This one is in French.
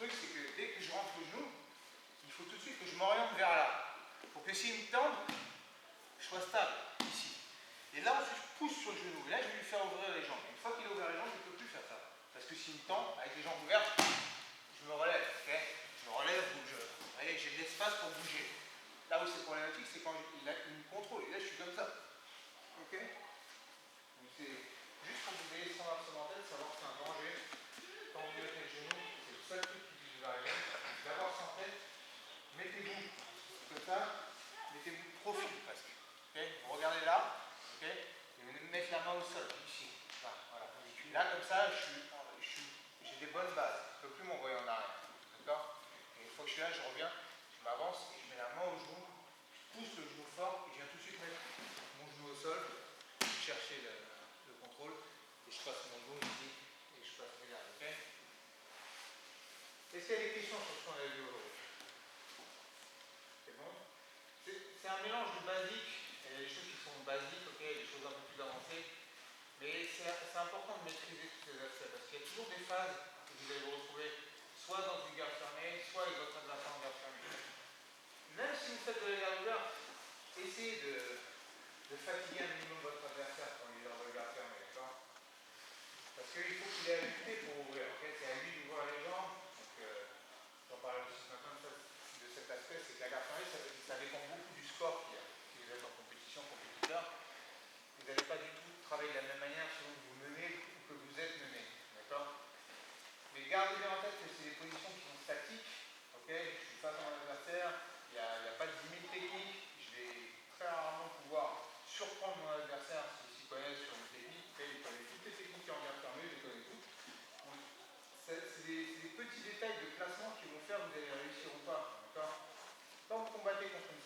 truc, c'est que dès que je rentre le genou, il faut tout de suite que je m'oriente vers là. Pour que s'il me tende, je sois stable, ici. Et là, ensuite, je pousse sur le genou. Et là, je vais lui faire ouvrir les jambes. Une fois qu'il a ouvert les jambes, je ne peux plus faire ça. Parce que s'il me tend, avec les jambes ouvertes, je me relève. Okay, je me relève, bouge. Vous voyez, j'ai de l'espace pour bouger. Là où c'est problématique, c'est quand il me contrôle. Et là, je suis comme ça. Ok. Donc, c'est juste pour que vous ayez son instrumental, savoir que c'est un danger. Quand vous mettez le genou, c'est le seul truc qui vous arrive. D'abord sans tête, mettez-vous comme ça, mettez-vous de profil presque. Okay, vous regardez là, okay, et vous mettez la main au sol, ici. Là, voilà. Là comme ça, j'ai des bonnes bases. Je ne peux plus m'envoyer en arrière. D'accord. Et une fois que je suis là, je reviens, je m'avance et je mets la main au genou, je pousse le genou fort et je viens tout de suite mettre mon genou au sol, chercher le contrôle, et je passe mon genou ici, et je passe mes gardes. Okay. Est-ce qu'il y a des questions sur ce qu'on a vu aujourd'hui? C'est bon? C'est un mélange de basique, et des choses qui sont basiques, okay, des choses un peu plus avancées, mais c'est important de maîtriser tous ces aspects, parce qu'il y a toujours des phases que vous allez vous retrouver soit dans une garde fermée, soit avec votre adversaire en garde fermée. Même si vous faites de la garde ouverte, essayez de fatiguer un minimum votre adversaire quand il est dans la garde fermée, d'accord? Parce qu'il faut qu'il ait à lutter pour ouvrir, okay, c'est à lui d'ouvrir les jambes. Donc, j'en parlais aussi ce matin de cet aspect, c'est que la garde fermée, ça dépend beaucoup du sport qu'il y a. Si vous êtes en compétition, compétiteur, vous n'allez pas du tout travailler de la même manière selon que vous menez ou que vous êtes mené, d'accord? Mais gardez bien en tête que c'est des positions qui sont statiques, okay, je suis face à mon adversaire, il n'y a pas de limite technique, je vais très rarement pouvoir surprendre mon adversaire s'il s'y connaît sur une technique, okay, il connaît toutes les techniques en garde fermée, je les connais toutes. C'est des petits détails de placement qui vont faire que vous allez réussir ou pas, d'accord? Quand vous combattez contre une